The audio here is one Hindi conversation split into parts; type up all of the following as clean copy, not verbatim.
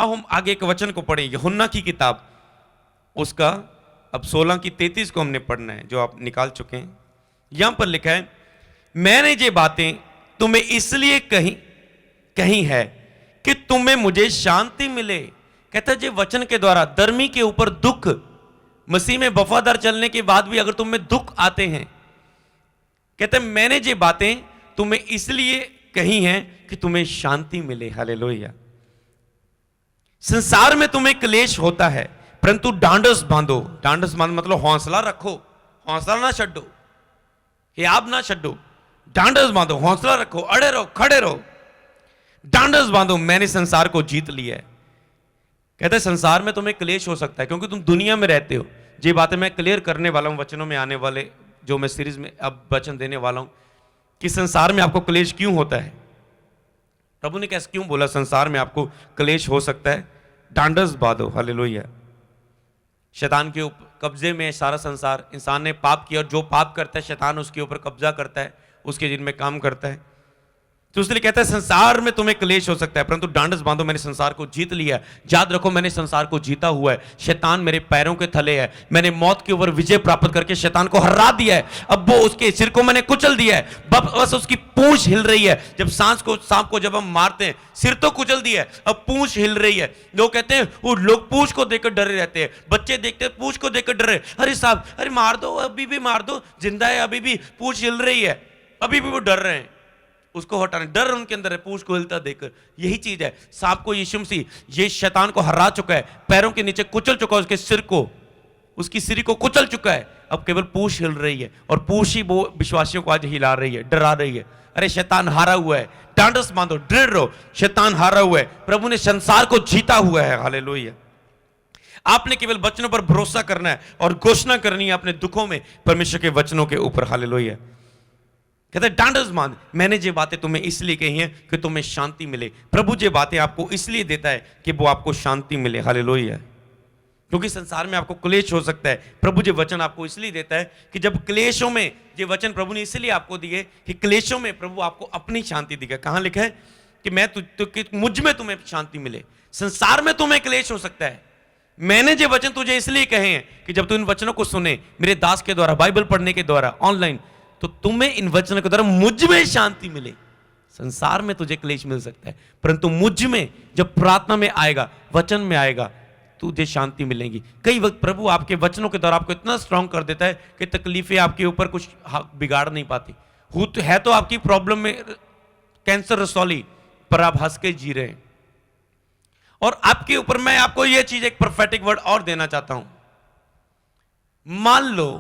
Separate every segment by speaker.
Speaker 1: आओ हम आगे एक वचन को पढ़ें, यूहन्ना की किताब, उसका अब 16 की 33 को हमने पढ़ना है, जो आप निकाल चुके हैं। यहां पर लिखा है, मैंने ये बातें तुम्हें इसलिए कही है कि तुम्हें मुझे शांति मिले। कहता है ये वचन के द्वारा धर्मी के ऊपर दुख, मसीह में वफादार चलने के बाद भी अगर तुम्हें दुख आते हैं, कहते हैं मैंने ये बातें तुम्हें इसलिए कही हैं कि तुम्हें शांति मिले। हालेलुया। संसार में तुम्हें क्लेश होता है, परंतु ढांढस बांधो। ढांढस बांधो मतलब हौसला रखो, हौसला ना छड्डो, हियाब ना छड्डो, ढांढस बांधो, हौसला रखो, अड़े रहो, खड़े रहो, ढांढस बांधो, मैंने संसार को जीत लिया है। कहते हैं संसार में तुम्हें क्लेश हो सकता है क्योंकि तुम दुनिया में रहते हो। ये बातें मैं क्लियर करने वाला हूं वचनों में आने वाले, जो मैं सीरीज में अब वचन देने वाला हूं कि संसार में आपको क्लेश क्यों होता है। प्रभु ने कैसे क्यों बोला संसार में आपको क्लेश हो सकता है। ढांढस बांधो। हालेलुया। शैतान के कब्जे में सारा संसार, इंसान ने पाप किया और जो पाप करता है शैतान उसके ऊपर कब्जा करता है, उसके जिनमें काम करता है। तो इसलिए कहता है संसार में तुम्हें क्लेश हो सकता है, परंतु ढांढस बांधो, मैंने संसार को जीत लिया है। याद रखो मैंने संसार को जीता हुआ है, शैतान मेरे पैरों के थले है, मैंने मौत के ऊपर विजय प्राप्त करके शैतान को हरा दिया है। अब वो उसके सिर को मैंने कुचल दिया है, बस उसकी पूंछ हिल रही है। जब सांप को जब हम मारते हैं, सिर तो कुचल दिया है, अब पूंछ हिल रही है। लोग कहते हैं, वो लोग पूंछ को देखकर डरे रहते हैं, बच्चे देखते हैं पूंछ को देखकर डरे, अरे साहब अरे मार दो, अभी भी मार दो, जिंदा है अभी भी, पूंछ हिल रही है, अभी भी वो डर रहे हैं, उसको हटाने, डर उनके अंदर है पूंछ को हिलता देखकर। यही चीज है, सांप को यीशु मसीह ये शैतान को हरा चुका है, पैरों के नीचे कुचल चुका है, उसके सिर को, उसकी सिर को कुचल चुका है। अब केवल पूंछ हिल रही है और पूंछ ही वो विश्वासियों को आज हिला रही है, डरा रही है। अरे शैतान हारा हुआ है, ढांढस बांधो, दृढ़ रहो, शैतान हारा हुआ है, प्रभु ने संसार को जीता हुआ है। हालेलुया। आपने केवल वचनों पर भरोसा करना है और घोषणा करनी है अपने दुखों में परमेश्वर के वचनों के ऊपर। हालेलुया। कहते हैं ढांढस बांध, मैंने ये बातें तुम्हें इसलिए कही हैं कि तुम्हें शांति मिले। प्रभु ये बातें आपको इसलिए देता है कि वो आपको शांति मिले। हालेलुया। क्योंकि संसार में आपको क्लेश हो सकता है, प्रभु ये वचन आपको इसलिए देता है कि जब क्लेशों में, ये वचन प्रभु ने इसलिए आपको दिए कि क्लेशों में प्रभु आपको अपनी शांति दिखा। कहां लिखा है कि मुझ में तुम्हें शांति मिले। संसार में तुम्हें क्लेश हो सकता है, मैंने ये वचन तुझे इसलिए कहे हैं कि जब तू इन वचनों को सुने मेरे दास के द्वारा, बाइबल पढ़ने के द्वारा, ऑनलाइन, तो तुम्हें इन वचनों के द्वारा मुझ में शांति मिले। संसार में तुझे क्लेश मिल सकता है, परंतु मुझ में जब प्रार्थना में आएगा, वचन में आएगा, तुझे शांति मिलेगी। कई वक्त प्रभु आपके वचनों के द्वारा आपको इतना स्ट्रांग कर देता है कि तकलीफें आपके ऊपर कुछ बिगाड़ नहीं पाती। है तो आपकी प्रॉब्लम में कैंसर रसौली, पर आप हंस के जी रहे हैं। और आपके ऊपर मैं आपको यह चीज, एक प्रोफेटिक वर्ड और देना चाहता हूं। मान लो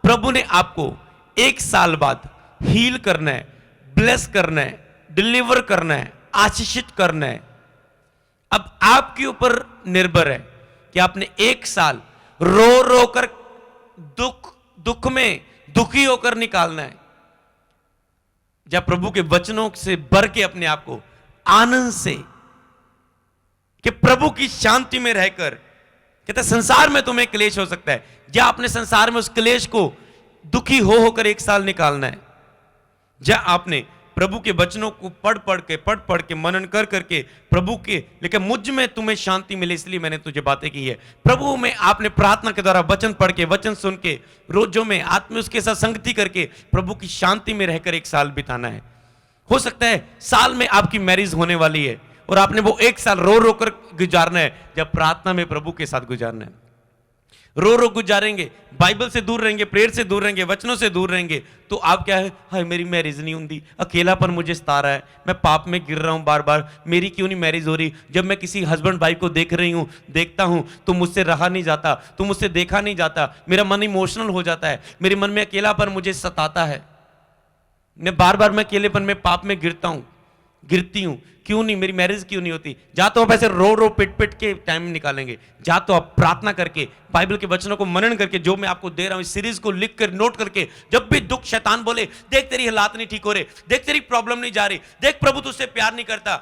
Speaker 1: प्रभु ने आपको 1 साल बाद हील करना है, ब्लेस करना है, डिलीवर करना है, आशीषित करना है। अब आपके ऊपर निर्भर है कि आपने 1 साल रो रो कर दुख में दुखी होकर निकालना है, या प्रभु के वचनों से भर के अपने आप को आनंद से, कि प्रभु की शांति में रहकर। कहते संसार में तुम्हें क्लेश हो सकता है, या अपने संसार में उस क्लेश को दुखी हो होकर 1 साल निकालना है, या आपने प्रभु के वचनों को पढ़ पढ़ के मनन कर करके प्रभु के, लेकिन मुझ में तुम्हें शांति मिले इसलिए मैंने तुझे बातें की है। प्रभु में आपने प्रार्थना के द्वारा, वचन पढ़ के, वचन सुन के, रोजों में आत्मा उसके साथ संगति करके प्रभु की शांति में रहकर 1 साल बिताना है। हो सकता है साल में आपकी मैरिज होने वाली है और आपने वो 1 साल रो रो कर गुजारना है, जब प्रार्थना में प्रभु के साथ गुजारना है। रो रो गुजारेंगे, बाइबल से दूर रहेंगे, प्रेयर से दूर रहेंगे, वचनों से दूर रहेंगे, तो आप क्या है, हाय मेरी मैरिज नहीं होती, अकेलापन मुझे सता रहा है, मैं पाप में गिर रहा हूं बार बार, मेरी क्यों नहीं मैरिज हो रही। जब मैं किसी हस्बैंड वाइफ को देखता हूं तो मुझसे रहा नहीं जाता, तो मुझसे देखा नहीं जाता, मेरा मन इमोशनल हो जाता है, मेरे मन में अकेलापन मुझे सताता है, मैं बार बार मैं अकेलेपन में पाप में गिरती हूं, क्यों नहीं मेरी मैरिज क्यों नहीं होती। जा तो आप ऐसे रो रो पिट पिट के टाइम निकालेंगे, जा तो आप प्रार्थना करके, बाइबल के वचनों को मनन करके, जो मैं आपको दे रहा हूं इस सीरीज को लिख कर नोट करके, जब भी दुख शैतान बोले देख तेरी हालात नहीं ठीक हो रहे, देख तेरी प्रॉब्लम नहीं जा रही, देख प्रभु तुझसे प्यार नहीं करता,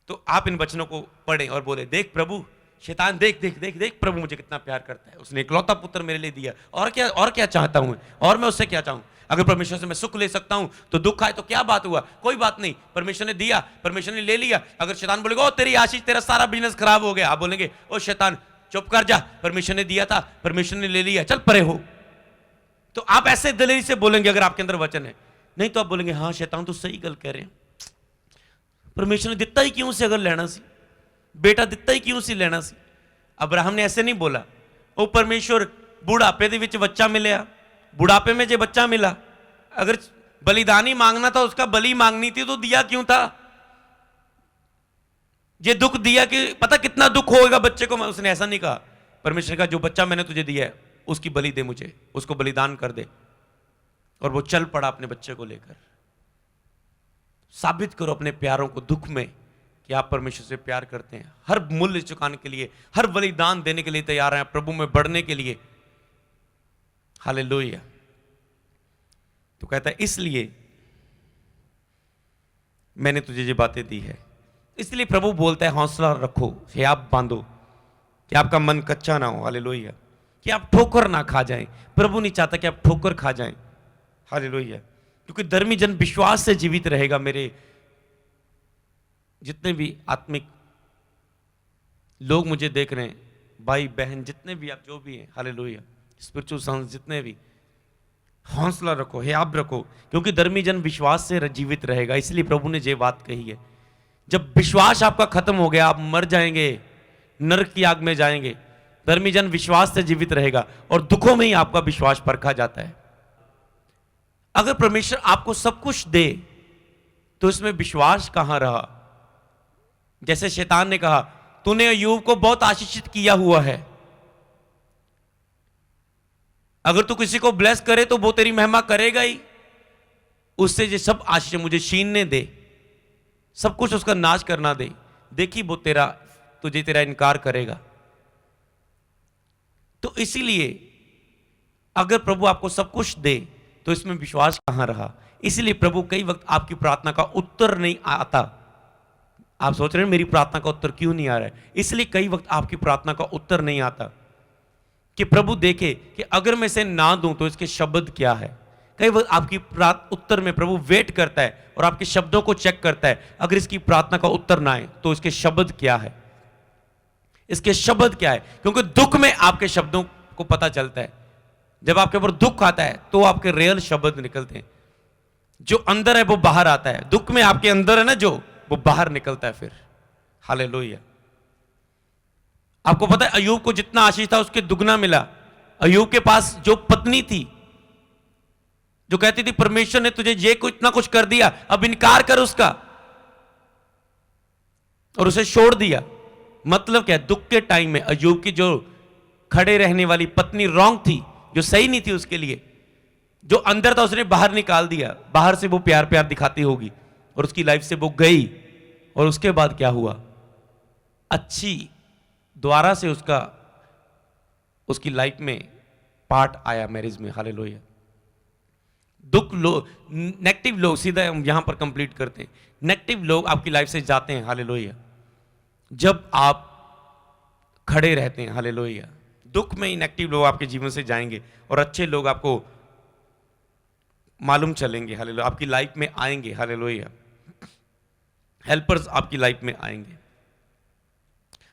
Speaker 1: तो आप इन वचनों को पढ़ें और बोले देख प्रभु शैतान देख देख देख देख प्रभु मुझे कितना प्यार करता है, उसने इकलौता पुत्र मेरे लिए दिया, और क्या चाहता हूं, और मैं उससे क्या चाहूं। अगर परमेश्वर से मैं सुख ले सकता हूं तो दुख आए तो क्या बात हुआ, कोई बात नहीं, परमेश्वर ने दिया, परमेश्वर ने ले लिया। अगर शैतान बोलेगा ओ तेरी आशीष, तेरा सारा बिजनेस खराब हो गया, आप बोलेंगे ओ शैतान चुप कर जा, परमेश्वर ने दिया था, परमेश्वर ने ले लिया, चल परे हो। तो आप ऐसे दिलेरी से बोलेंगे अगर आपके अंदर वचन है। नहीं तो आप बोलेंगे हाँ शैतान तो सही गल कह रहे हैं, परमेश्वर ने दिता ही क्यों से अगर लेना सी, बेटा दिता ही क्यों सी लेना सी। अब्राहम ने ऐसे नहीं बोला ओ परमेश्वर बुढ़ापे दे विच बच्चा मिलया, बुढ़ापे में जो बच्चा मिला, अगर बलिदान ही मांगना था, उसका बलि मांगनी थी तो दिया क्यों था। ये दुख दिया कि पता कितना दुख होगा बच्चे को, उसने ऐसा नहीं कहा। परमेश्वर का जो बच्चा मैंने तुझे दिया है उसकी बलि दे मुझे, उसको बलिदान कर दे। और वो चल पड़ा अपने बच्चे को लेकर। साबित करो अपने प्यारों को दुख में कि आप परमेश्वर से प्यार करते हैं, हर मूल्य चुकाने के लिए, हर बलिदान देने के लिए तैयार हैं, प्रभु में बढ़ने के लिए। हालेलुया। तो कहता है इसलिए मैंने तुझे ये बातें दी है। इसलिए प्रभु बोलता है हौसला रखो, हियाब बांधो कि आपका मन कच्चा ना हो। हालेलुया। कि आप ठोकर ना खा जाएं। प्रभु नहीं चाहता कि आप ठोकर खा जाएं। हालेलुया। क्योंकि धर्मी जन विश्वास से जीवित रहेगा। मेरे जितने भी आत्मिक लोग मुझे देख रहे हैं, भाई बहन जितने भी आप जो भी हैं, हालेलुया, स्पिरिचुअल सन्स जितने भी, हौसला रखो, हियाब रखो, क्योंकि धर्मी जन विश्वास से जीवित रहेगा। इसलिए प्रभु ने ये बात कही है। जब विश्वास आपका खत्म हो गया, आप मर जाएंगे, नरक की आग में जाएंगे। धर्मी जन विश्वास से जीवित रहेगा और दुखों में ही आपका विश्वास परखा जाता है। अगर परमेश्वर आपको सब कुछ दे तो इसमें विश्वास कहां रहा। जैसे शैतान ने कहा तूने अय्यूब को बहुत आशीषित किया हुआ है, अगर तू किसी को ब्लेस करे तो वो तेरी महिमा करेगा ही, उससे ये सब आशीष मुझे छीनने दे, सब कुछ उसका नाश करना दे, देखी वो तुझे तेरा इनकार करेगा। तो इसीलिए अगर प्रभु आपको सब कुछ दे तो इसमें विश्वास कहां रहा। इसलिए प्रभु कई वक्त आपकी प्रार्थना का उत्तर नहीं आता। आप सोच रहे हैं मेरी प्रार्थना का उत्तर क्यों नहीं आ रहा है। इसलिए कई वक्त आपकी प्रार्थना का उत्तर नहीं आता कि प्रभु देखे कि अगर मैं इसे ना दूं तो इसके शब्द क्या है। कई वक्त आपकी उत्तर में प्रभु वेट करता है और आपके शब्दों को चेक करता है। अगर इसकी प्रार्थना का उत्तर ना आए तो इसके शब्द क्या है, इसके शब्द क्या है। क्योंकि दुख में आपके शब्दों को पता चलता है। जब आपके ऊपर दुख आता है तो आपके रियल शब्द निकलते हैं। जो अंदर है वो बाहर आता है। दुख में आपके अंदर है ना जो, वो बाहर निकलता है फिर। हालेलुया। आपको पता है अय्यूब को जितना आशीष था उसके दुगना मिला। अय्यूब के पास जो पत्नी थी जो कहती थी परमेश्वर ने तुझे ये इतना कुछ कर दिया, अब इनकार कर उसका, और उसे छोड़ दिया। मतलब क्या, दुख के टाइम में अय्यूब की जो खड़े रहने वाली पत्नी रॉन्ग थी, जो सही नहीं थी उसके लिए, जो अंदर था उसने बाहर निकाल दिया। बाहर से वो प्यार प्यार दिखाती होगी और उसकी लाइफ से वो गई। और उसके बाद क्या हुआ, अच्छी द्वारा से उसकी लाइफ में पार्ट आया मैरिज में। हालेलुया। दुख लोग, नेगेटिव लोग, सीधा हम यहां पर कंप्लीट करते हैं, नेगेटिव लोग आपकी लाइफ से जाते हैं। हालेलुया। जब आप खड़े रहते हैं। हालेलुया। दुख में इनेक्टिव लोग आपके जीवन से जाएंगे और अच्छे लोग आपको मालूम चलेंगे। हालेलुया। आपकी लाइफ में आएंगे। हालेलुया। हेल्पर्स आपकी लाइफ में आएंगे।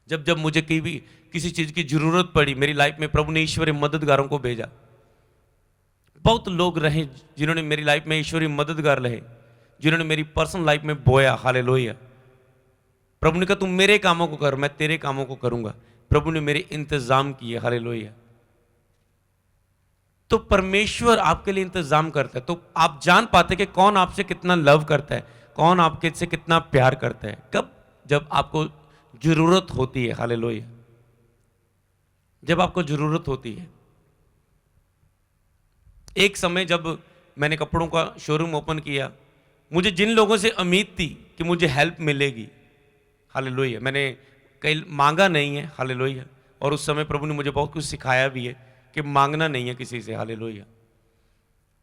Speaker 1: जब जब मुझे किसी चीज की जरूरत पड़ी मेरी लाइफ में, प्रभु ने ईश्वरीय मददगारों को भेजा। बहुत लोग रहे जिन्होंने मेरी लाइफ में ईश्वरीय मददगार रहे, जिन्होंने मेरी पर्सनल लाइफ में बोया। हालेलुया। प्रभु ने कहा तुम मेरे कामों को कर, मैं तेरे कामों को करूंगा। प्रभु ने मेरे इंतजाम किए। हालेलुया। तो परमेश्वर आपके लिए इंतजाम करता है। तो आप जान पाते कि कौन आपसे कितना लव करता है, कौन आपके से कितना प्यार करता है। कब? जब आपको जरूरत होती है। हालेलुया। जब आपको जरूरत होती है। एक समय जब मैंने कपड़ों का शोरूम ओपन किया, मुझे जिन लोगों से उम्मीद थी कि मुझे हेल्प मिलेगी, हालेलुया, मैंने कहीं मांगा नहीं है। हालेलुया। और उस समय प्रभु ने मुझे बहुत कुछ सिखाया भी है कि मांगना नहीं है किसी से। हालेलुया।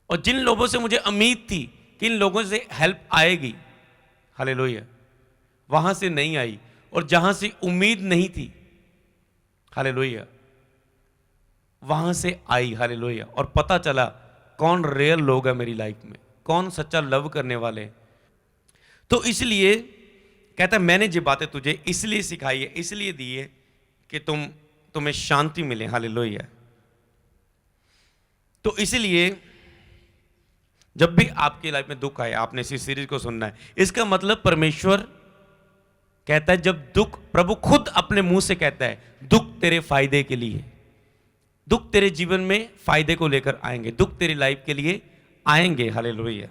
Speaker 1: और जिन लोगों से मुझे उम्मीद थी कि इन लोगों से हेल्प आएगी, हालेलुया, वहां से नहीं आई। और जहां से उम्मीद नहीं थी हालेलुया। वहां से आई, हालेलुया, और पता चला कौन रियल लोग है मेरी लाइफ में, कौन सच्चा लव करने वाले हैं। तो इसलिए कहता है मैंने ये बातें तुझे इसलिए सिखाई है, इसलिए दी है कि तुम्हें शांति मिले, हालेलुया। तो इसलिए जब भी आपकी लाइफ में दुख आए, आपने इसी सीरीज को सुनना है। इसका मतलब परमेश्वर कहता है, जब दुख, प्रभु खुद अपने मुंह से कहता है दुख तेरे फायदे के लिए, दुख तेरे जीवन में फायदे को लेकर आएंगे, दुख तेरी लाइफ के लिए आएंगे, हालेलुया।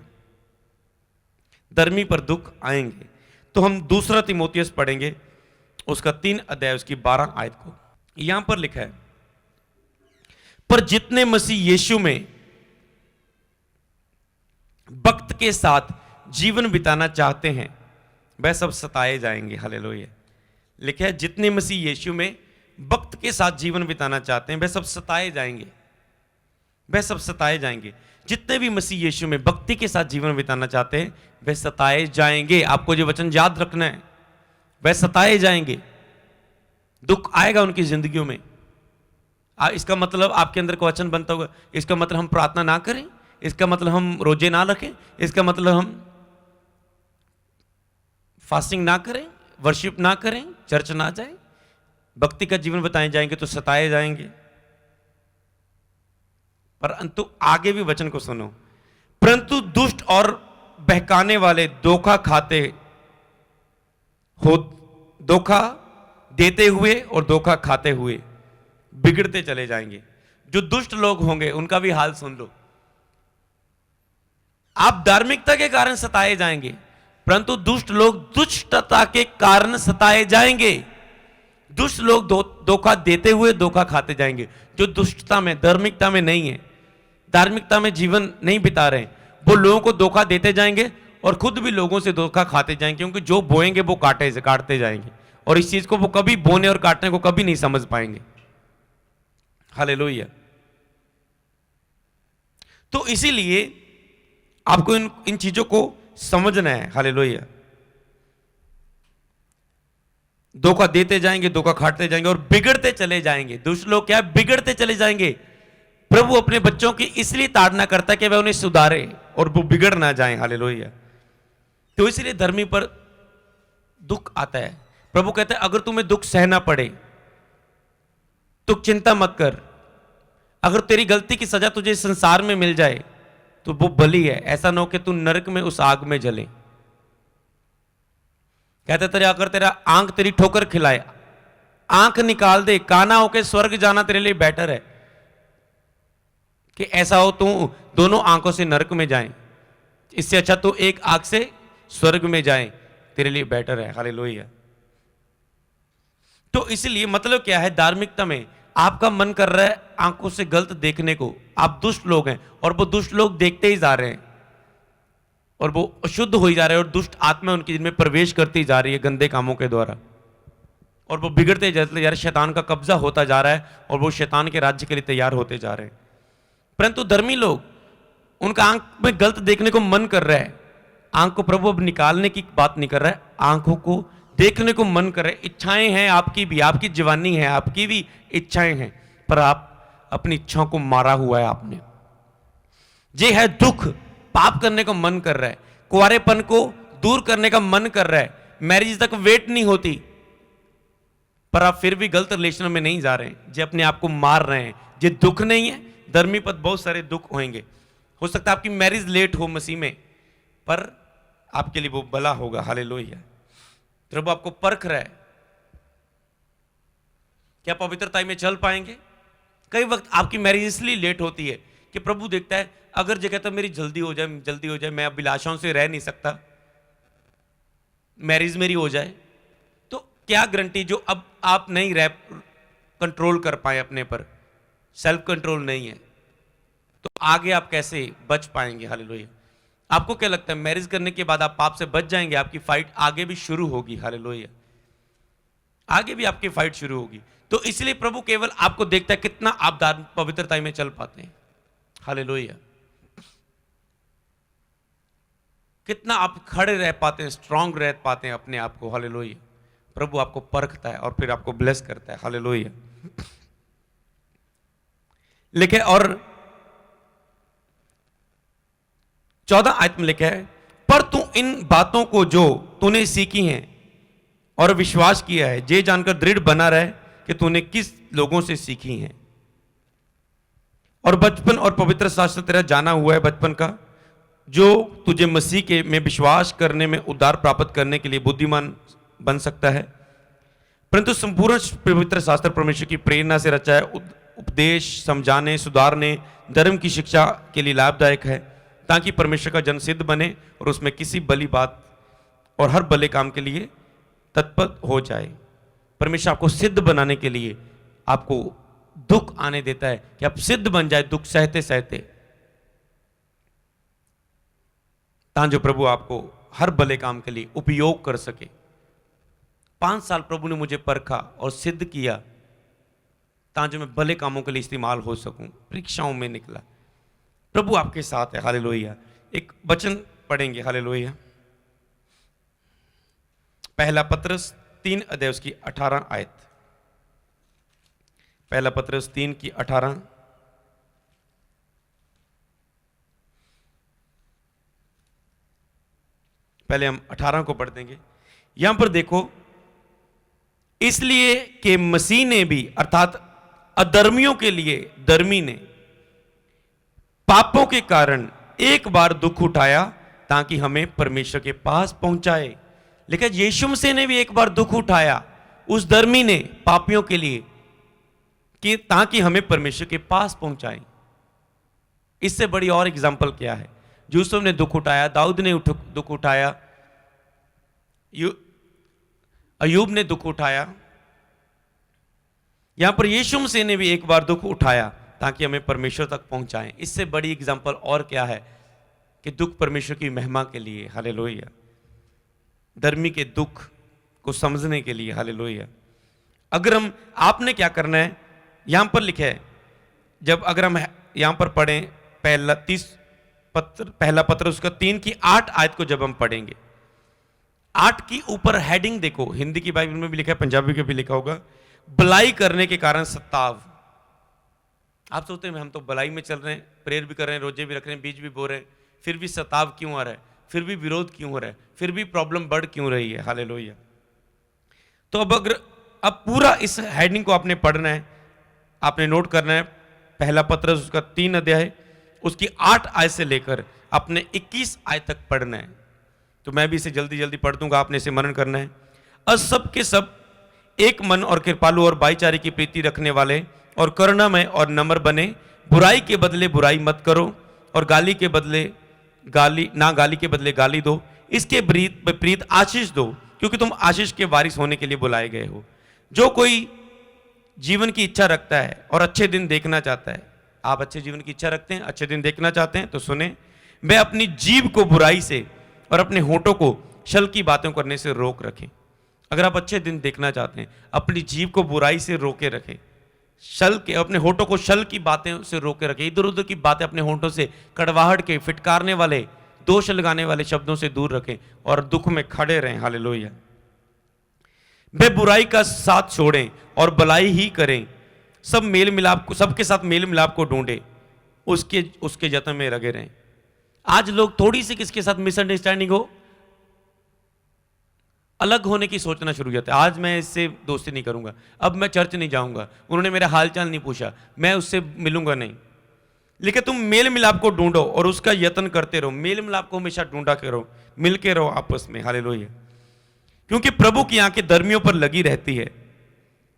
Speaker 1: धर्मी पर दुख आएंगे। तो हम दूसरा तीमुथियुस पढ़ेंगे, उसका 3 अध्याय उसकी 12 आयत को। यहां पर लिखा है, पर जितने मसीह यीशु में भक्त के साथ जीवन बिताना चाहते हैं वह सब सताए जाएंगे, हालेलुया। लिखा है जितने मसीह यीशु में भक्त के साथ जीवन बिताना चाहते हैं वह सब सताए जाएंगे, वह सब सताए जाएंगे। जितने भी मसीह यीशु में भक्ति के साथ जीवन बिताना चाहते हैं वह सताए जाएंगे। आपको जो वचन याद रखना है, वह सताए जाएंगे, दुख आएगा उनकी जिंदगियों में। इसका मतलब आपके अंदर का वचन बनता होगा, इसका मतलब हम प्रार्थना ना करें, इसका मतलब हम रोजे ना रखें, इसका मतलब हम फास्टिंग ना करें, वर्शिप ना करें, चर्च ना जाएं, भक्ति का जीवन बताए जाएंगे तो सताए जाएंगे। परंतु आगे भी वचन को सुनो, परंतु दुष्ट और बहकाने वाले धोखा खाते हो, धोखा देते हुए और धोखा खाते हुए बिगड़ते चले जाएंगे। जो दुष्ट लोग होंगे उनका भी हाल सुन लो। आप धार्मिकता के कारण सताए जाएंगे, परंतु दुष्ट लोग दुष्टता के कारण सताए जाएंगे। दुष्ट लोग धोखा देते हुए धोखा खाते जाएंगे। जो दुष्टता में, धार्मिकता में नहीं है, धार्मिकता में जीवन नहीं बिता रहे, वो लोगों को धोखा देते जाएंगे और खुद भी लोगों से धोखा खाते जाएंगे, क्योंकि जो बोएंगे वो काटते जाएंगे, और इस चीज को वो कभी बोने और काटने को कभी नहीं समझ पाएंगे, हालेलुया। तो इसीलिए आपको इन चीजों को समझना है, हालेलुया। धोखा देते जाएंगे, धोखा खाते जाएंगे और बिगड़ते चले जाएंगे। दुष्ट लोग क्या है? बिगड़ते चले जाएंगे। प्रभु अपने बच्चों की इसलिए ताड़ना करता है कि वह उन्हें सुधारे और वो बिगड़ ना जाएं, हालेलुया। तो इसलिए धर्मी पर दुख आता है। प्रभु कहता है अगर तुम्हें दुख सहना पड़े तो चिंता मत कर। अगर तेरी गलती की सजा तुझे संसार में मिल जाए तो वो बली है, ऐसा ना हो कि तू नरक में उस आग में जले। कहते तेरे अगर तेरा आंख तेरी ठोकर खिलाए, आंख निकाल दे, काना होके स्वर्ग जाना तेरे लिए बेटर है कि ऐसा हो तू दोनों आंखों से नरक में जाए, इससे अच्छा तो एक आंख से स्वर्ग में जाए, तेरे लिए बेटर है, हालेलुया। तो इसलिए मतलब क्या है, धार्मिकता में आपका मन कर रहा है आंखों से गलत देखने को, आप दुष्ट लोग हैं और वो दुष्ट लोग देखते ही जा रहे हैं और वो अशुद्ध हो ही जा रहे हैं और दुष्ट आत्मा उनकी जिनमें प्रवेश करती जा रही है गंदे कामों के द्वारा, और वो बिगड़ते जाते जा रहे, शैतान का कब्जा होता जा रहा है और वो शैतान के राज्य के लिए तैयार होते जा रहे हैं। परंतु धर्मी लोग, उनका आंख में गलत देखने को मन कर रहा है, आंख को प्रभु अब निकालने की बात नहीं कर रहा है, आंखों को देखने को मन कर रहे। इच्छाएं हैं आपकी भी, आपकी जवानी है, आपकी भी इच्छाएं हैं, पर आप अपनी इच्छाओं को मारा हुआ है आपने। ये है दुख, पाप करने को मन कर रहा है, कुंवारेपन को दूर करने का मन कर रहा है, मैरिज तक वेट नहीं होती, पर आप फिर भी गलत रिलेशन में नहीं जा रहे हैं, जो अपने आप को मार रहे हैं। ये दुख नहीं है। धर्मी पद बहुत सारे दुख होंगे। हो सकता है आपकी मैरिज लेट हो मसीह में, पर आपके लिए वो भला होगा, हालेलुया। प्रभु आपको परख रहा है, क्या पवित्रता में चल पाएंगे। कई वक्त आपकी मैरिज इसलिए लेट होती है कि प्रभु देखता है अगर जगह तो मेरी जल्दी हो जाए, मैं अभिलाषाओं से रह नहीं सकता, मैरिज मेरी हो जाए, तो क्या गारंटी जो अब आप नहीं रह कंट्रोल कर पाए अपने पर, सेल्फ कंट्रोल नहीं है, तो आगे आप कैसे बच पाएंगे, हालेलुया। आपको क्या लगता है मैरिज करने के बाद आप पाप से बच जाएंगे? आपकी फाइट आगे भी शुरू होगी, हालेलुया, आगे भी आपकी फाइट शुरू होगी। तो इसलिए प्रभु केवल आपको देखता है कितना आप पवित्रता में चल पाते हैं, हालेलुया, कितना आप खड़े रह पाते हैं, स्ट्रांग रह पाते हैं अपने आप को, हालेलुया। प्रभु आपको परखता है और फिर आपको ब्लेस करता है, हालेलुया। लिखे और 14 आयत में लिखा है, पर तू इन बातों को जो तूने सीखी हैं और विश्वास किया है, ये जानकर दृढ़ बना रहे कि तूने किस लोगों से सीखी हैं, और बचपन और पवित्र शास्त्र तेरा जाना हुआ है बचपन का, जो तुझे मसीह के में विश्वास करने में उद्धार प्राप्त करने के लिए बुद्धिमान बन सकता है। परंतु संपूर्ण पवित्र शास्त्र परमेश्वर की प्रेरणा से रचा है, उपदेश, समझाने, सुधारने, धर्म की शिक्षा के लिए लाभदायक है, ताकि परमेश्वर का जन सिद्ध बने और उसमें किसी भली बात और हर भले काम के लिए तत्पर हो जाए। परमेश्वर आपको सिद्ध बनाने के लिए आपको दुख आने देता है कि आप सिद्ध बन जाए दुख सहते सहते, ताकि प्रभु आपको हर भले काम के लिए उपयोग कर सके। 5 साल प्रभु ने मुझे परखा और सिद्ध किया ताकि मैं भले कामों के लिए इस्तेमाल हो सकूं, परीक्षाओं में निकला। प्रभु आपके साथ है, हालेलुया। एक वचन पढ़ेंगे, हालेलुया। पहला पत्रस 3 अध्याय उसकी 18 आयत। पहला पत्रस 3 की 18। पहले हम 18 को पढ़ देंगे। यहां पर देखो, इसलिए कि मसीह ने भी अर्थात अधर्मियों के लिए धर्मी ने पापों के कारण एक बार दुख उठाया ताकि हमें परमेश्वर के पास पहुंचाए। लेकिन यीशु मसीह ने भी एक बार दुख उठाया उस धर्मी ने पापियों के लिए, कि ताकि हमें परमेश्वर के पास पहुंचाए। इससे बड़ी और एग्जाम्पल क्या है? यूसुफ ने दुख उठाया, दाऊद ने दुख उठाया, अयूब ने दुख उठाया। यहां पर यीशु मसीह ने भी एक बार दुख उठाया ताकि हमें परमेश्वर तक पहुंचाएं। इससे बड़ी एग्जाम्पल और क्या है कि दुख परमेश्वर की महिमा के लिए, हालेलुया। धर्मी के दुख को समझने के लिए, हालेलुया। अगर हम, आपने क्या करना है, यहां पर लिखा है, जब अगर हम यहां पर पढ़ें पहला पत्र उसका 3 की 8 आयत को जब हम पढ़ेंगे, 8 की ऊपर हेडिंग देखो, हिंदी की बाइबल में भी लिखा है, पंजाबी में भी लिखा होगा, भलाई करने के कारण सताव। आप सोचते हैं हम तो भलाई में चल रहे हैं, प्रेयर भी कर रहे हैं, रोजे भी रख रहे हैं, बीज भी बो रहे हैं, फिर भी सताव क्यों आ रहा है, फिर भी विरोध क्यों हो रहा है, फिर भी प्रॉब्लम बढ़ क्यों रही है, हालेलुया। तो अब पूरा इस हेडिंग को आपने पढ़ना है, आपने नोट करना है। पहला पत्र उसका 3 अध्याय उसकी 8 आयत से लेकर अपने 21 आयत तक पढ़ना है। तो मैं भी इसे जल्दी जल्दी पढ़ दूंगा, आपने इसे मनन करना है। और सब के सब एक मन और कृपालु और भाईचारे की प्रीति रखने वाले और करुणामय और नम्र बने, बुराई के बदले बुराई मत करो और गाली के बदले गाली दो, इसके विपरीत आशीष दो, क्योंकि तुम आशीष के वारिस होने के लिए बुलाए गए हो। जो कोई जीवन की इच्छा रखता है और अच्छे दिन देखना चाहता है, आप अच्छे जीवन की इच्छा रखते हैं, अच्छे दिन देखना चाहते हैं, तो सुने, वे अपनी जीभ को बुराई से और अपने होठों को छल की बातें करने से रोक रखें। अगर आप अच्छे दिन देखना चाहते हैं, अपनी जीभ को बुराई से रोके रखें, अपने होठों को छल की बातें से रोके रखें, इधर उधर की बातें अपने होठों से, कड़वाहट के, फिटकारने वाले, दोष लगाने वाले शब्दों से दूर रखें और दुख में खड़े रहें, हालेलुया। वे बुराई का साथ छोड़ें और भलाई ही करें, सबके साथ मेल मिलाप को ढूंढें, उसके जतन में लगे रहें। आज लोग थोड़ी सी किसके साथ मिसअंडरस्टैंडिंग हो, अलग होने की सोचना शुरू किया। आज मैं इससे दोस्ती नहीं करूंगा, अब मैं चर्च नहीं जाऊंगा, उन्होंने मेरा हालचाल नहीं पूछा, मैं उससे मिलूंगा नहीं। लेकिन तुम मेल मिलाप को ढूंढो और उसका यत्न करते रहो, मेल मिलाप को हमेशा ढूंढा करो, मिलके रहो आपस में, हालेलुया। क्योंकि प्रभु की आंखें धर्मियों पर लगी रहती है।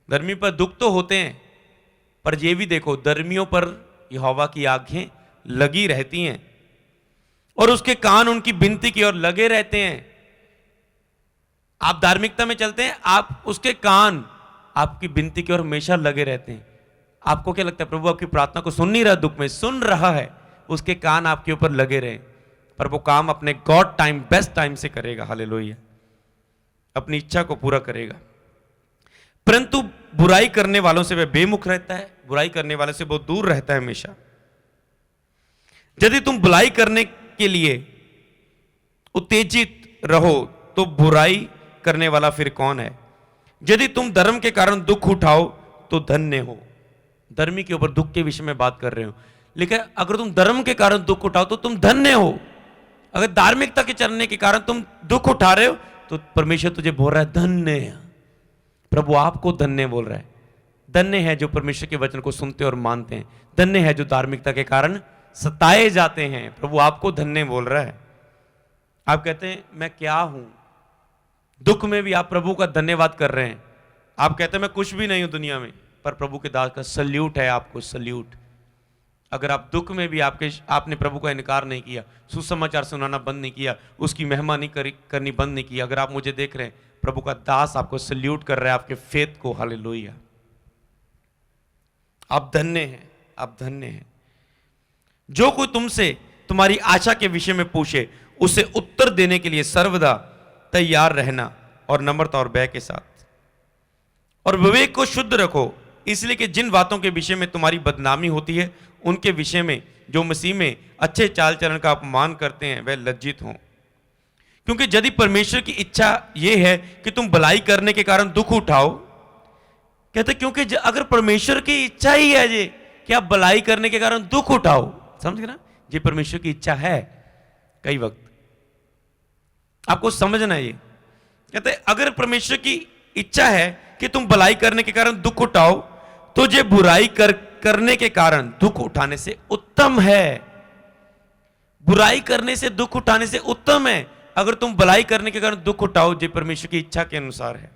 Speaker 1: धर्मी पर दुख तो होते हैं, पर ये भी देखो, धर्मियों पर यहोवा की आंखें लगी रहती हैं और उसके कान उनकी विनती की ओर लगे रहते हैं। आप धार्मिकता में चलते हैं, आप उसके कान आपकी विनती की ओर हमेशा लगे रहते हैं। आपको क्या लगता है, प्रभु आपकी प्रार्थना को सुन नहीं रहा, दुख में सुन रहा है, उसके कान आपके ऊपर लगे रहे, पर वो काम अपने गॉड टाइम, बेस्ट टाइम से करेगा, हालेलुया, अपनी इच्छा को पूरा करेगा। परंतु बुराई करने वालों से वह बेमुख रहता है, बुराई करने वाले से बहुत दूर रहता है हमेशा। यदि तुम बुराई करने के लिए उत्तेजित रहो तो बुराई करने वाला फिर कौन है? यदि तुम धर्म के कारण दुख उठाओ तो धन्य हो। धर्मी के ऊपर दुख के विषय में बात कर रहे हो, लेकिन अगर तुम धर्म के कारण दुख उठाओ तो तुम धन्य हो। अगर धार्मिकता के चलने के कारण तुम दुख उठा रहे हो तो परमेश्वर तुझे बोल रहा है धन्य है। प्रभु आपको धन्य बोल रहा है। धन्य है जो परमेश्वर के वचन को सुनते और मानते हैं। धन्य है जो धार्मिकता के कारण सताए जाते हैं। प्रभु आपको धन्य बोल रहा है। आप कहते हैं मैं क्या हूं, दुख में भी आप प्रभु का धन्यवाद कर रहे हैं। आप कहते हैं मैं कुछ भी नहीं हूं दुनिया में, पर प्रभु के दास का सल्यूट है आपको, सल्यूट। अगर आप दुख में भी आपने प्रभु का इनकार नहीं किया, सुसमाचार सुनाना बंद नहीं किया, उसकी महिमा नहीं करनी बंद नहीं की, अगर आप मुझे देख रहे हैं, प्रभु का दास आपको सल्यूट कर रहा है, आपके फेथ को। हालेलुया। आप धन्य हैं, आप धन्य हैं। जो कोई तुमसे तुम्हारी आशा के विषय में पूछे उसे उत्तर देने के लिए सर्वदा तैयार रहना, और नम्रता और भय के साथ। और विवेक को शुद्ध रखो, इसलिए कि जिन बातों के विषय में तुम्हारी बदनामी होती है उनके विषय में जो मसीह में अच्छे चाल चलन का अपमान करते हैं वह लज्जित हों। क्योंकि यदि परमेश्वर की इच्छा यह है कि तुम भलाई करने के कारण दुख उठाओ, कहते क्योंकि अगर परमेश्वर की इच्छा ही है ये कि आप भलाई करने के कारण दुख उठाओ, समझ गए ना, ये परमेश्वर की इच्छा है। कई वक्त आपको समझना है ये। कहते अगर परमेश्वर की इच्छा है कि तुम भलाई करने के कारण दुख उठाओ तो ये बुराई करने के कारण दुख उठाने से उत्तम है। बुराई करने से दुख उठाने से उत्तम है अगर तुम भलाई करने के कारण दुख उठाओ, जो परमेश्वर की इच्छा के अनुसार है।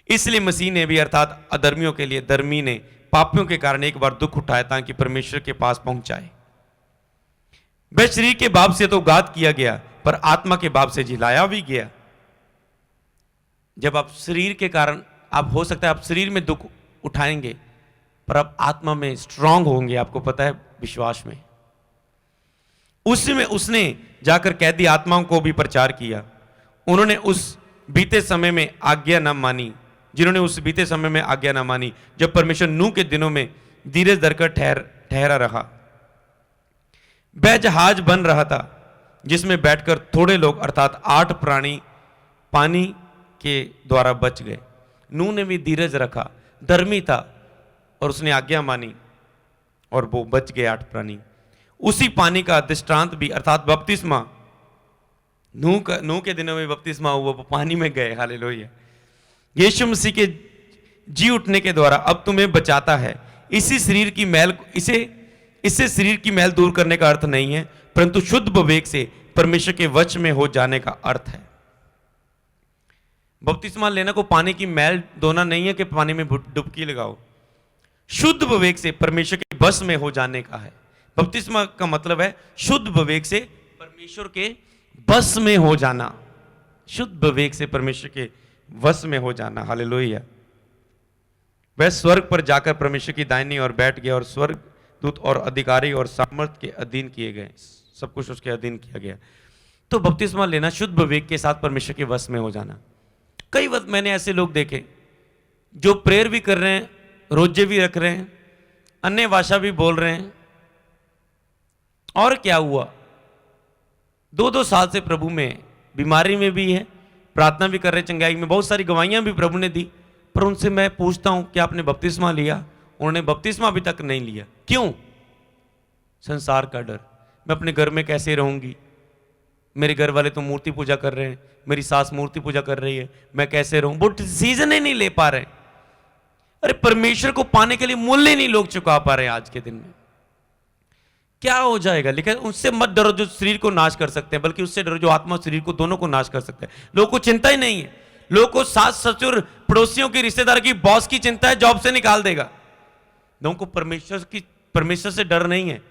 Speaker 1: इसलिए मसीह ने भी, अर्थात अधर्मियों के लिए धर्मी ने पापियों के कारण एक बार दुख उठाया ताकि परमेश्वर के पास पहुंचाए। वह शरीर के बाप से तो घात किया गया, पर आत्मा के बाप से जिलाया भी गया। जब आप शरीर के कारण, आप हो सकता है आप शरीर में दुख उठाएंगे, पर आप आत्मा में स्ट्रांग होंगे, आपको पता है, विश्वास में। उसी में उसने जाकर कैदी आत्माओं को भी प्रचार किया। उन्होंने उस बीते समय में आज्ञा न मानी, जिन्होंने उस बीते समय में आज्ञा न मानी जब परमेश्वर नूह के दिनों में धीरज धरकर ठहरा रहा। वह जहाज बन रहा था जिसमें बैठकर थोड़े लोग अर्थात 8 प्राणी पानी के द्वारा बच गए। नूह ने भी धीरज रखा, धर्मी था और उसने आज्ञा मानी और वो बच गए 8 प्राणी। उसी पानी का दृष्टांत भी अर्थात बपतिस्मा, नूह के दिनों में बपतिस्मा हुआ, वो पानी में गए। हालेलुया। यीशु मसीह के जी उठने के द्वारा अब तुम्हें बचाता है। इससे शरीर की मैल दूर करने का अर्थ नहीं है, परंतु शुद्ध विवेक से परमेश्वर के वश में हो जाने का अर्थ है। बपतिस्मा लेना को पानी की मैल धोना नहीं है कि पानी में डुबकी लगाओ। शुद्ध विवेक से परमेश्वर के वश में हो जाने का है। बपतिस्मा का मतलब है शुद्ध विवेक से परमेश्वर के वश में हो जाना। शुद्ध विवेक से परमेश्वर के वश में हो जाना। हालेलुया। वह स्वर्ग पर जाकर परमेश्वर की दाहिनी ओर बैठ गया और स्वर्ग दूत और अधिकारी और सामर्थ के अधीन किए गए। सब कुछ उसके अधीन किया गया। तो बपतिस्मा लेना शुद्ध विवेक के साथ परमेश्वर के वश में हो जाना। कई वक्त मैंने ऐसे लोग देखे जो प्रेयर भी कर रहे हैं, रोजे भी रख रहे हैं, अन्य भाषा भी बोल रहे हैं, और क्या हुआ, 2-2 साल से प्रभु में, बीमारी में भी है, प्रार्थना भी कर रहे, चंगाई में, बहुत सारी गवाहियां भी प्रभु ने दी, पर उनसे मैं पूछता हूं कि आपने बपतिस्मा लिया? उन्होंने बपतिस्मा अभी तक नहीं लिया। क्यों? संसार का डर। मैं अपने घर में कैसे रहूंगी, मेरे घर वाले तो मूर्ति पूजा कर रहे हैं, मेरी सास मूर्ति पूजा कर रही है, मैं कैसे रहूं? वो डिसीजन ही नहीं ले पा रहे। अरे परमेश्वर को पाने के लिए मूल्य नहीं लोग चुका पा रहे आज के दिन में। क्या हो जाएगा? लेकिन उससे मत डरो जो शरीर को नाश कर सकते हैं, बल्कि उससे डरो जो आत्मा और शरीर को दोनों को नाश कर सकते हैं। लोगों को चिंता ही नहीं है। लोगों को सास ससुर पड़ोसियों की, रिश्तेदार की, बॉस की चिंता है, जॉब से निकाल देगा। लोगों को परमेश्वर से डर नहीं है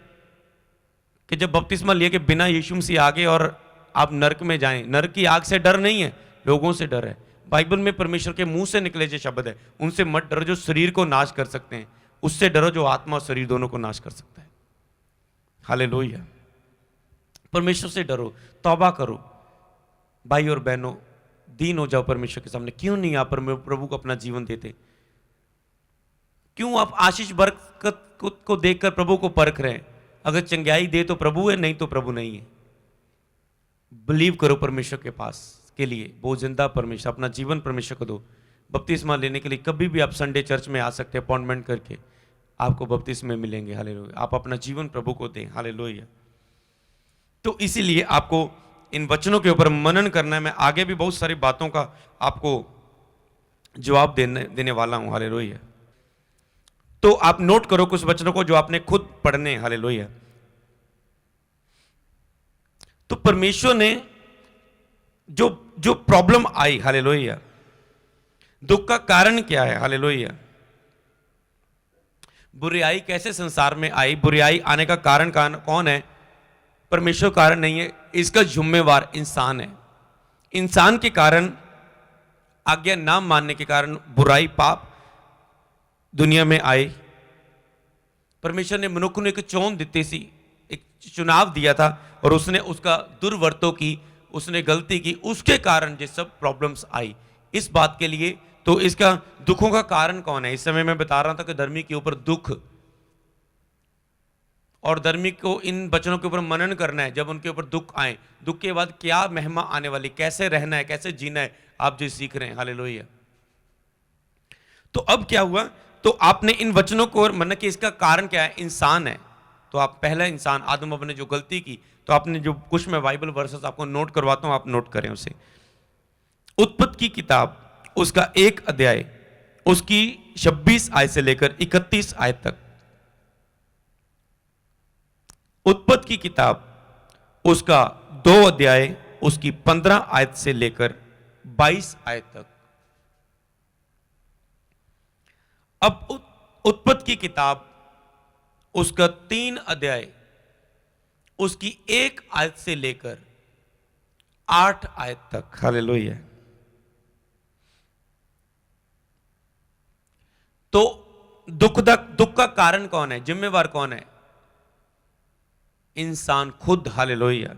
Speaker 1: कि जब बपतिस्मा लिए कि बिना यीशु मसीह आगे और आप नरक में जाएं। नरक की आग से डर नहीं है, लोगों से डर है। बाइबल में परमेश्वर के मुंह से निकले जो शब्द है, उनसे मत डरो जो शरीर को नाश कर सकते हैं, उससे डरो जो आत्मा और शरीर दोनों को नाश कर सकता है। हालेलुया। परमेश्वर से डरो, तौबा करो। भाई और बहनों, दीन हो जाओ परमेश्वर के सामने। क्यों नहीं आप प्रभु को अपना जीवन देते? क्यों आप आशीष बरकत को देखकर प्रभु को परख रहे हैं? अगर चंगाई दे तो प्रभु है, नहीं तो प्रभु नहीं है। बिलीव करो परमेश्वर के पास के लिए, वो जिंदा परमेश्वर, अपना जीवन परमेश्वर को दो। बपतिस्मा लेने के लिए कभी भी आप संडे चर्च में आ सकते हैं, अपॉइंटमेंट करके आपको बपतिस्मे मिलेंगे। हालेलुया। आप अपना जीवन प्रभु को दें। हालेलुया। तो इसीलिए आपको इन वचनों के ऊपर मनन करना है। मैं आगे भी बहुत सारी बातों का आपको जवाब देने वाला हूं। हालेलुया। तो आप नोट करो कुछ वचनों को जो आपने खुद पढ़ने। हालेलुया। तो परमेश्वर ने जो जो प्रॉब्लम आई, हालेलुया, दुख का कारण क्या है? हालेलुया। बुराई कैसे संसार में आई? बुराई आने का कारण कौन है? परमेश्वर कारण नहीं है, इसका जिम्मेवार इंसान है। इंसान के कारण, आज्ञा ना मानने के कारण बुराई, पाप दुनिया में आई। परमेश्वर ने मनुष्य को एक चोन दी सी, एक चुनाव दिया था, और उसने उसका दुर्वर्तों की, उसने गलती की, उसके कारण ये सब प्रॉब्लम्स आई। इस बात के लिए तो इसका दुखों का कारण कौन है? इस समय मैं बता रहा था कि धर्मी के ऊपर दुख, और धर्मी को इन वचनों के ऊपर मनन करना है। जब उनके ऊपर दुख आए, दुख के बाद क्या महिमा आने वाली, कैसे रहना है, कैसे जीना है, आप जो सीख रहे हैं। हालेलुया। तो अब क्या हुआ? तो आपने इन वचनों को मनन कि इसका कारण क्या है? इंसान है। तो आप पहला इंसान आदम ने जो गलती की, तो आपने जो कुछ मैं बाइबल वर्सेस आपको नोट करवाता हूं, आप नोट करें उसे। उत्पत्ति की किताब उसका 1 अध्याय उसकी 26 आयत से लेकर 31 आयत तक। उत्पत्ति की किताब उसका 2 अध्याय उसकी 15 आयत से लेकर 22 आयत तक। अब उत्पत्ति की किताब उसका 3 अध्याय उसकी 1 आयत से लेकर 8 आयत तक। हालेलुया। तो दुख का कारण कौन है? जिम्मेवार कौन है? इंसान खुद। हालेलुया।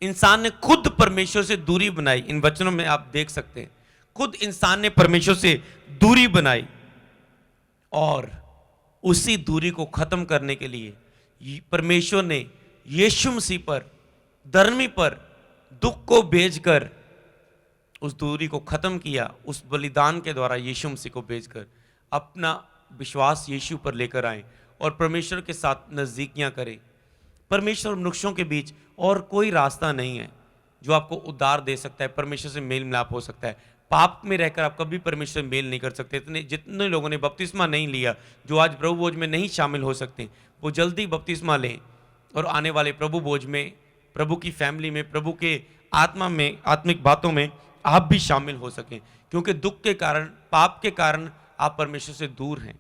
Speaker 1: इंसान ने खुद परमेश्वर से दूरी बनाई। इन वचनों में आप देख सकते हैं, खुद इंसान ने परमेश्वर से दूरी बनाई, और उसी दूरी को खत्म करने के लिए परमेश्वर ने यीशु मसीह पर, धर्मी पर दुख को भेजकर उस दूरी को खत्म किया। उस बलिदान के द्वारा यीशु मसीह को भेजकर अपना विश्वास यीशु पर लेकर आए और परमेश्वर के साथ नजदीकियां करें। परमेश्वर और मनुष्यों के बीच और कोई रास्ता नहीं है जो आपको उद्धार दे सकता है, परमेश्वर से मेल मिलाप हो सकता है। पाप में रहकर आप कभी परमेश्वर से मेल नहीं कर सकते। जितने लोगों ने बपतिस्मा नहीं लिया, जो आज प्रभु भोज में नहीं शामिल हो सकते, वो जल्दी बपतिस्मा लें और आने वाले प्रभु भोज में, प्रभु की फैमिली में, प्रभु के आत्मा में, आत्मिक बातों में आप भी शामिल हो सकें। क्योंकि दुख के कारण, पाप के कारण आप परमेश्वर से दूर हैं,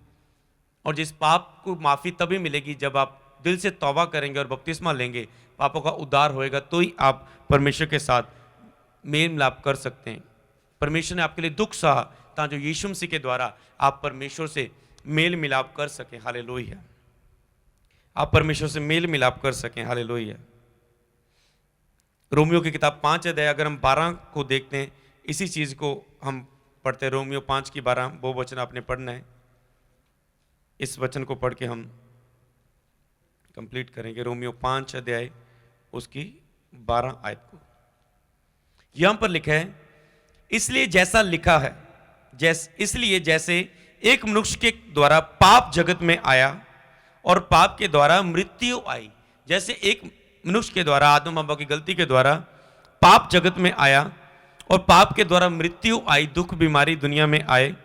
Speaker 1: और जिस पाप को माफ़ी तभी मिलेगी जब आप दिल से तौबा करेंगे और बपतिस्मा लेंगे, पापों का उद्धार होएगा, तो ही आप परमेश्वर के साथ मेल मिलाप कर सकते हैं। परमेश्वर ने आपके लिए दुख सहा ताकि जो यीशु मसीह के द्वारा आप परमेश्वर से मेल मिलाप कर सकें। हालेलुया। आप परमेश्वर से मेल मिलाप कर सकें। हालेलुया। रोमियो की किताब 5 अध्याय अगर हम 12 को देखते हैं, इसी चीज को हम पढ़ते हैं। रोमियो 5 की 12 वो वचन आपने पढ़ना है। इस वचन को पढ़ के हम कंप्लीट करेंगे। रोमियो 5 अध्याय उसकी 12 आयत को। यहां पर लिखा है, इसलिए जैसा लिखा है, इसलिए जैसे एक मनुष्य के द्वारा पाप जगत में आया और पाप के द्वारा मृत्यु आई। जैसे एक मनुष्य के द्वारा, आदम हव्वा की गलती के द्वारा पाप जगत में आया और पाप के द्वारा मृत्यु आई, दुख बीमारी दुनिया में आए,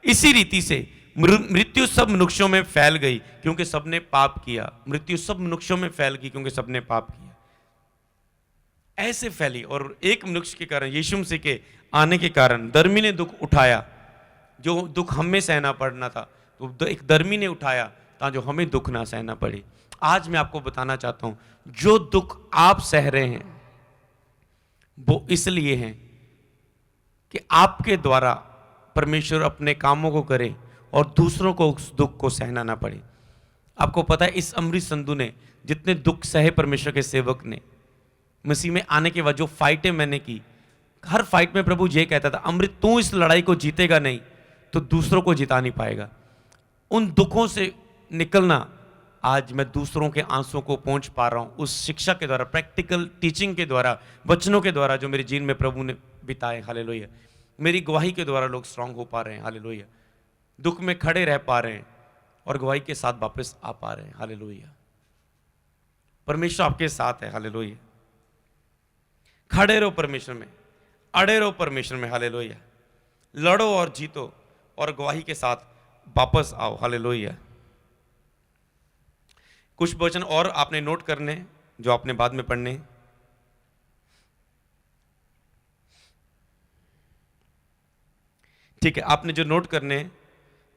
Speaker 1: इसी रीति से मृत्यु सब मनुष्यों में फैल गई क्योंकि सबने पाप किया। मृत्यु सब मनुष्यों में फैल गई क्योंकि सबने पाप किया। ऐसे फैली, और एक मनुष्य के कारण, यीशु मसीह के आने के कारण धर्मी ने दुख उठाया। जो दुख हमें सहना पड़ना था, तो एक धर्मी ने उठाया ताकि जो हमें दुख ना सहना पड़े। आज मैं आपको बताना चाहता हूं, जो दुख आप सह रहे हैं वो इसलिए हैं कि आपके द्वारा परमेश्वर अपने कामों को करे और दूसरों को उस दुख को सहना ना पड़े। आपको पता है, इस अमृत संधू ने जितने दुख सहे परमेश्वर के सेवक ने, मसीह में आने के बाद जो फाइटें मैंने की, हर फाइट में प्रभु ये कहता था, अमृत तू इस लड़ाई को जीतेगा नहीं तो दूसरों को जिता नहीं पाएगा। उन दुखों से निकलना, आज मैं दूसरों के आंसुओं को पहुंच पा रहा हूं उस शिक्षा के द्वारा, प्रैक्टिकल टीचिंग के द्वारा, वचनों के द्वारा जो मेरे जीवन में प्रभु ने बिताए। हालेलुया। मेरी गवाही के द्वारा लोग स्ट्रांग हो पा रहे हैं, हालेलुया। दुख में खड़े रह पा रहे हैं और गवाही के साथ वापस आ पा रहे हैं, हालेलुया। परमेश्वर आपके साथ है, हालेलुया। खड़े रहो परमेश्वर में, अड़े रहो परमेश्वर में, हालेलुया। लड़ो और जीतो और गवाही के साथ वापस आओ, हालेलुया। कुछ वचन और आपने नोट करने जो आपने बाद में पढ़ने। ठीक है, आपने जो नोट करने,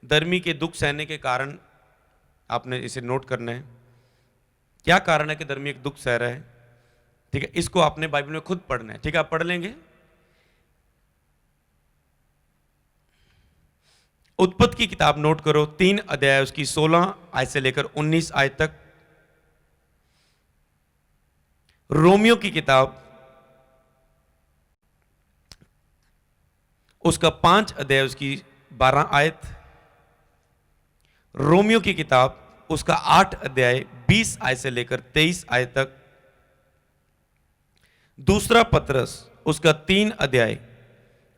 Speaker 1: धर्मी के दुख सहने के कारण आपने इसे नोट करना है। क्या कारण है कि धर्मी एक दुख सह रहा है? ठीक है, इसको आपने बाइबल में खुद पढ़ना है। ठीक है, आप पढ़ लेंगे। उत्पत्ति की किताब नोट करो, 3 अध्याय, उसकी 16 आयत से लेकर 19 आयत तक। रोमियो की किताब उसका 5 अध्याय, उसकी 12 आयत। रोमियो की किताब उसका 8 अध्याय 20 आयत से लेकर 23 आयत तक। दूसरा पत्रस उसका 3 अध्याय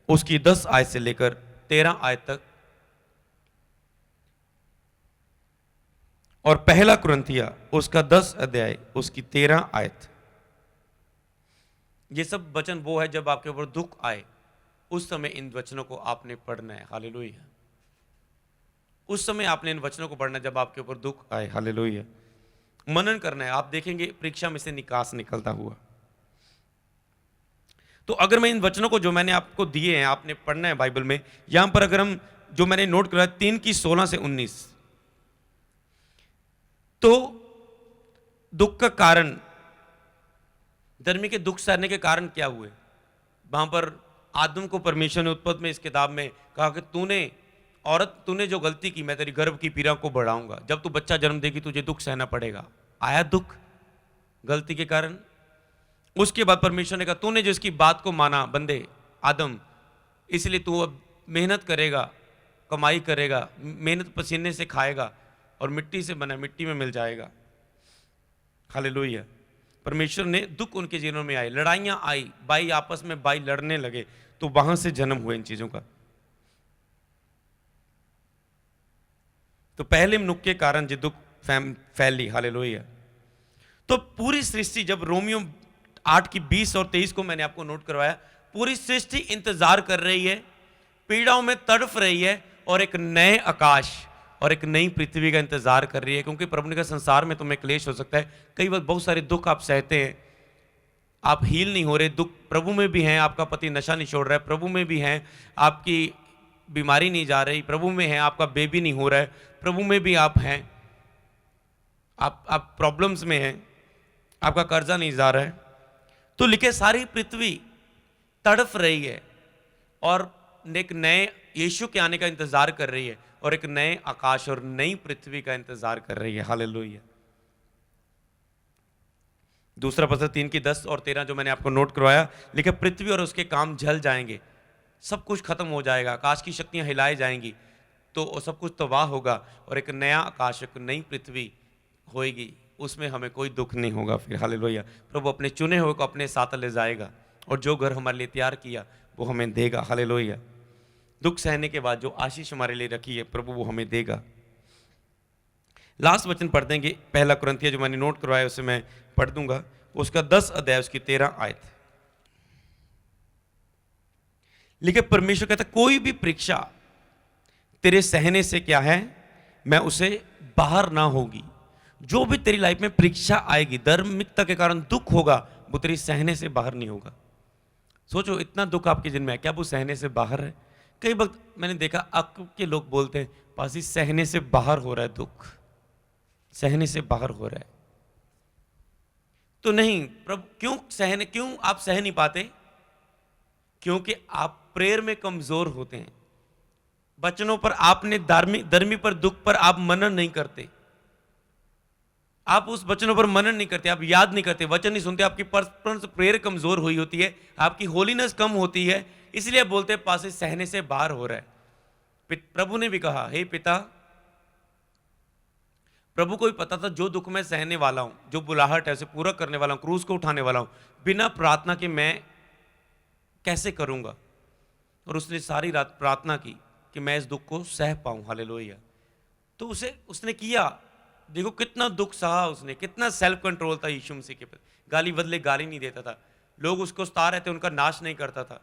Speaker 1: उसकी 10 आयत से लेकर 13 आयत तक। और पहला कुरिन्थिया उसका 10 अध्याय उसकी 13 आयत। ये सब वचन वो है जब आपके ऊपर दुख आए उस समय इन वचनों को आपने पढ़ना है, हालेलुया। उस समय आपने इन वचनों को पढ़ना है जब आपके ऊपर दुख आए, हालेलुया। मनन करना है, आप देखेंगे परीक्षा में से निकास निकलता हुआ। तो अगर मैं इन वचनों को जो मैंने आपको दिए हैं आपने पढ़ना है बाइबल में, यहां पर अगर हम जो मैंने नोट करा 3 की 16 से 19, तो दुख का कारण, धर्मी के दुख सहने के कारण क्या हुए? वहां पर आदम को परमेश्वर ने उत्पत्ति में इस किताब में कहा कि तूने जो गलती की मैं तेरी गर्भ की पीड़ा को बढ़ाऊंगा, जब तू बच्चा जन्म देगी तुझे दुख सहना पड़ेगा। आया दुख गलती के कारण। उसके बाद परमेश्वर ने कहा तूने जो इसकी बात को माना बंदे आदम, इसलिए तू अब मेहनत करेगा, कमाई करेगा, मेहनत पसीने से खाएगा और मिट्टी से बना मिट्टी में मिल जाएगा, हालेलुया। परमेश्वर ने दुख उनके जीवन में आए, लड़ाइयां आई, भाई आपस में भाई लड़ने लगे, तो वहां से जन्म हुए इन चीजों का। तो पहले मनुष्य के कारण जो दुख फैली, हालेलुया। तो पूरी सृष्टि, जब रोमियो 8 की 20 और 23 को मैंने आपको नोट करवाया, पूरी सृष्टि इंतजार कर रही है, पीड़ाओं में तड़फ रही है और एक नए आकाश और एक नई पृथ्वी का इंतजार कर रही है। क्योंकि प्रभु ने कहा संसार में तुम्हें क्लेश हो सकता है, कई बार बहुत सारे दुख आप सहते हैं, आप हील नहीं हो रहे, दुख प्रभु में भी हैं, आपका पति नशा नहीं छोड़ रहा है, प्रभु में भी हैं, आपकी बीमारी नहीं जा रही, प्रभु में है, आपका बेबी नहीं हो रहा है, प्रभु में भी आप हैं, आप प्रॉब्लम्स में हैं, आपका कर्जा नहीं जा रहा है। तो लिखे सारी पृथ्वी तड़फ रही है और एक नए यीशु के आने का इंतजार कर रही है और एक नए आकाश और नई पृथ्वी का इंतजार कर रही है, हालेलुया। दूसरा पत्र 3 की 10 और 13 जो मैंने आपको नोट करवाया, लिखे पृथ्वी और उसके काम जल जाएंगे, सब कुछ खत्म हो जाएगा, आकाश की शक्तियां हिलाई जाएंगी, तो सब कुछ तबाह होगा और एक नया आकाश, एक नई पृथ्वी होएगी, उसमें हमें कोई दुख नहीं होगा फिर, हालेलुया। प्रभु अपने चुने हुए को अपने साथ ले जाएगा और जो घर हमारे लिए तैयार किया वो हमें देगा, हालेलुया। दुख सहने के बाद जो आशीष हमारे लिए रखी है प्रभु वो हमें देगा। लास्ट वचन पढ़ देंगे, पहला कुरिन्थिया जो मैंने नोट करवाया उसे मैं पढ़ दूंगा, उसका 10 अध्याय उसकी 13 आयत। लिखे परमेश्वर कहता कोई भी परीक्षा तेरे सहने से क्या है, मैं उसे बाहर ना होगी। जो भी तेरी लाइफ में परीक्षा आएगी, धार्मिकता के कारण दुख होगा, वो तेरी सहने से बाहर नहीं होगा। सोचो इतना दुख आपके जिन में है, क्या वो सहने से बाहर है? कई वक्त मैंने देखा अक के लोग बोलते हैं पासी सहने से बाहर हो रहा है, दुख सहने से बाहर हो रहा है। तो नहीं, प्रभु क्यों आप सह नहीं पाते? क्योंकि आप प्रेयर में कमजोर होते हैं, वचनों पर आपने धर्मी पर दुख पर आप मनन नहीं करते, आप उस वचनों पर मनन नहीं करते, आप याद नहीं करते, वचन नहीं सुनते, आपकी पर्सनल प्रेयर कमजोर हुई होती है, आपकी होलीनेस कम होती है, इसलिए आप बोलते हैं पासे सहने से बाहर हो रहा है। प्रभु ने भी कहा हे पिता, प्रभु को भी पता था जो दुख मैं सहने वाला हूं, जो बुलाहट है उसे पूरा करने वाला हूं, क्रूस को उठाने वाला हूं, बिना प्रार्थना के मैं कैसे करूंगा। और उसने सारी रात प्रार्थना की कि मैं इस दुख को सह पाऊं, हालेलुया। तो उसने किया। देखो कितना दुख सहा उसने, कितना सेल्फ कंट्रोल था यीशु मसीह के प्रति। गाली बदले गाली नहीं देता था, लोग उसको सता रहे थे, उनका नाश नहीं करता था,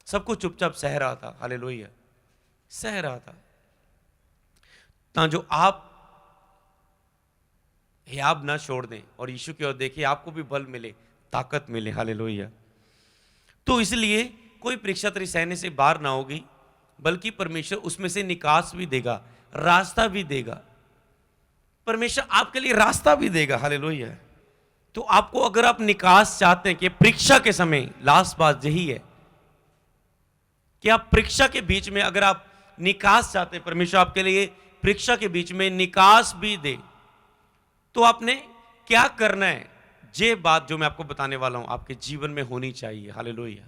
Speaker 1: सब कुछ चुपचाप सह रहा था, हालेलुया, सह रहा था। जो आप हियाब ना छोड़ दें और यीशु की ओर देखिए, आपको भी बल मिले, ताकत मिले, हालेलुया। तो इसलिए कोई परीक्षा तेरी सहने से बाहर ना होगी, बल्कि परमेश्वर उसमें से निकास भी देगा, रास्ता भी देगा। परमेश्वर आपके लिए रास्ता भी देगा, हालेलुया। तो आपको अगर आप निकास चाहते हैं कि परीक्षा के समय, लास्ट बात यही है कि आप परीक्षा के बीच में अगर आप निकास चाहते हैं, परमेश्वर आपके लिए परीक्षा के बीच में निकास भी दे, तो आपने क्या करना है, ये बात जो मैं आपको बताने वाला हूं आपके जीवन में होनी चाहिए, हालेलुया।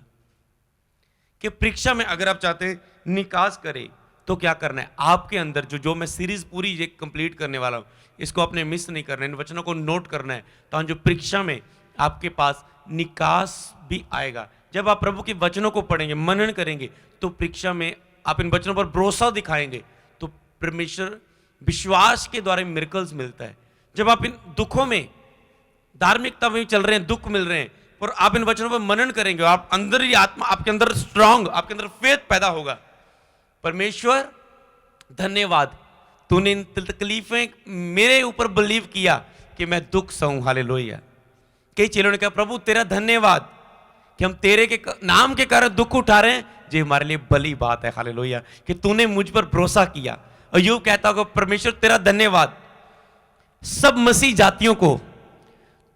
Speaker 1: कि परीक्षा में अगर आप चाहते हैं निकास करे तो क्या करना है आपके अंदर, जो मैं सीरीज पूरी ये कंप्लीट करने वाला हूं, इसको आपने मिस नहीं करना है, इन वचनों को नोट करना है, तो जो परीक्षा में आपके पास निकास भी आएगा। जब आप प्रभु के वचनों को पढ़ेंगे, मनन करेंगे, तो परीक्षा में आप इन वचनों पर भरोसा दिखाएंगे, तो परमेश्वर विश्वास के द्वारा मिरेकल्स मिलता है। जब आप इन दुखों में, धार्मिकता में चल रहे हैं, दुख मिल रहे हैं, और आप इन वचनों पर मनन करेंगे, आप अंदर ही आत्मा, आपके अंदर स्ट्रांग, आपके अंदर फेथ पैदा होगा। परमेश्वर धन्यवाद, तूने इन तकलीफें मेरे ऊपर बिलीव किया कि मैं दुख सहूं, हालेलुया। कई चेलों ने कहा प्रभु तेरा धन्यवाद कि हम तेरे के नाम के कारण दुख उठा रहे हैं, ये हमारे लिए बड़ी बात है, हालेलुया, कि तूने मुझ पर भरोसा किया। और यूं कहता होगा परमेश्वर तेरा धन्यवाद, सब मसीह जातियों को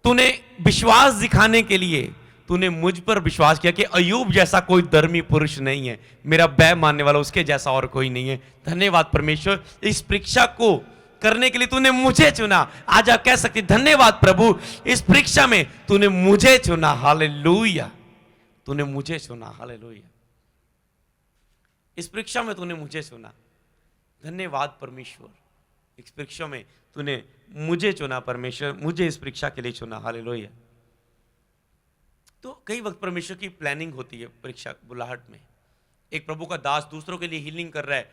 Speaker 1: तूने विश्वास दिखाने के लिए तूने मुझ पर विश्वास किया कि अयूब जैसा कोई धर्मी पुरुष नहीं है, मेरा बैर मानने वाला उसके जैसा और कोई नहीं है। धन्यवाद परमेश्वर, इस परीक्षा को करने के लिए तूने मुझे चुना। आज आप कह सकते धन्यवाद प्रभु, इस परीक्षा में तूने मुझे चुना, हालेलुया, तूने मुझे चुना, हालेलुया, इस परीक्षा में तूने मुझे चुना। धन्यवाद परमेश्वर, इस परीक्षा में तूने मुझे चुना, परमेश्वर मुझे इस परीक्षा के लिए चुना, हालेलुया। तो कई वक्त परमेश्वर की प्लानिंग होती है परीक्षा बुलाहट में। एक प्रभु का दास दूसरों के लिए हीलिंग कर रहा है,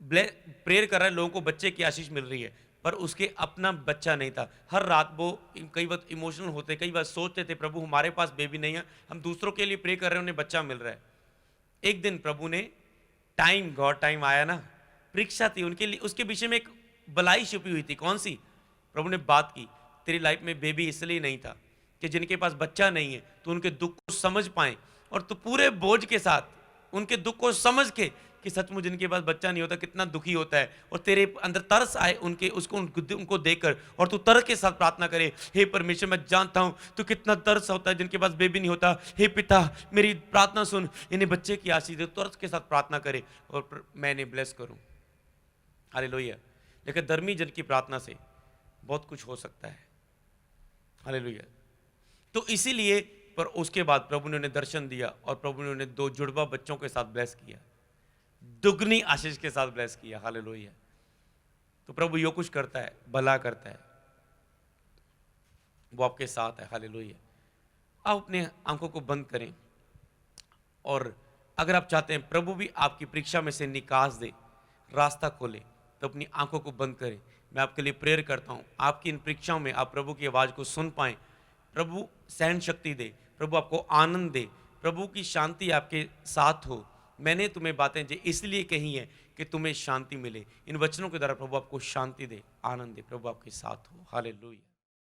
Speaker 1: प्रेयर कर रहा है, लोगों को बच्चे की आशीष मिल रही है, पर उसके अपना बच्चा नहीं था। हर रात वो कई वक्त इमोशनल होते, कई बार सोचते थे प्रभु हमारे पास बेबी नहीं है, हम दूसरों के लिए प्रे कर रहे हैं, उन्हें बच्चा मिल रहा है। एक दिन प्रभु ने गॉड टाइम आया ना, परीक्षा थी उनके लिए, उसके पीछे में एक भलाई छुपी हुई थी। कौन सी? प्रभु ने बात की, तेरी लाइफ में बेबी इसलिए नहीं था कि जिनके पास बच्चा नहीं है तो उनके दुख को समझ पाए, और तो पूरे बोझ के साथ उनके दुख को समझ के कि सचमुच जिनके पास बच्चा नहीं होता कितना दुखी होता है, और तेरे अंदर तरस आए उनको देखकर, और तू तरस के साथ प्रार्थना करे, हे परमेश्वर मैं जानता हूं तू कितना तरस होता है जिनके पास बेबी नहीं होता, हे पिता मेरी प्रार्थना सुन, इन्हें बच्चे की आशीष दे, तरस के साथ प्रार्थना करे और मैं इन्हें ब्लेस करूं, हालेलुया। लेकिन धर्मी जन की प्रार्थना से बहुत कुछ हो सकता है, हालेलुया। तो इसीलिए पर उसके बाद प्रभु ने उन्हें दर्शन दिया, और प्रभु ने उन्हें 2 जुड़वा बच्चों के साथ ब्लेस किया, दुगनी आशीष के साथ ब्लेस किया, हालेलुया। तो प्रभु यो कुछ करता है, भला करता है, वो आपके साथ है, हालेलुया। आप अपने आंखों को बंद करें, और अगर आप चाहते हैं प्रभु भी आपकी परीक्षा में से निकास दे, रास्ता खोले, तो अपनी आंखों को बंद करें। मैं आपके लिए प्रेयर करता हूं, आपकी इन परीक्षाओं में आप प्रभु की आवाज को सुन पाएं, प्रभु सहन शक्ति दे, प्रभु आपको आनंद दे, प्रभु की शांति आपके साथ हो। मैंने तुम्हें बातें जो इसलिए कही है कि तुम्हें शांति मिले, इन वचनों के द्वारा प्रभु आपको शांति दे, आनंद दे, प्रभु आपके साथ हो, हालेलुया।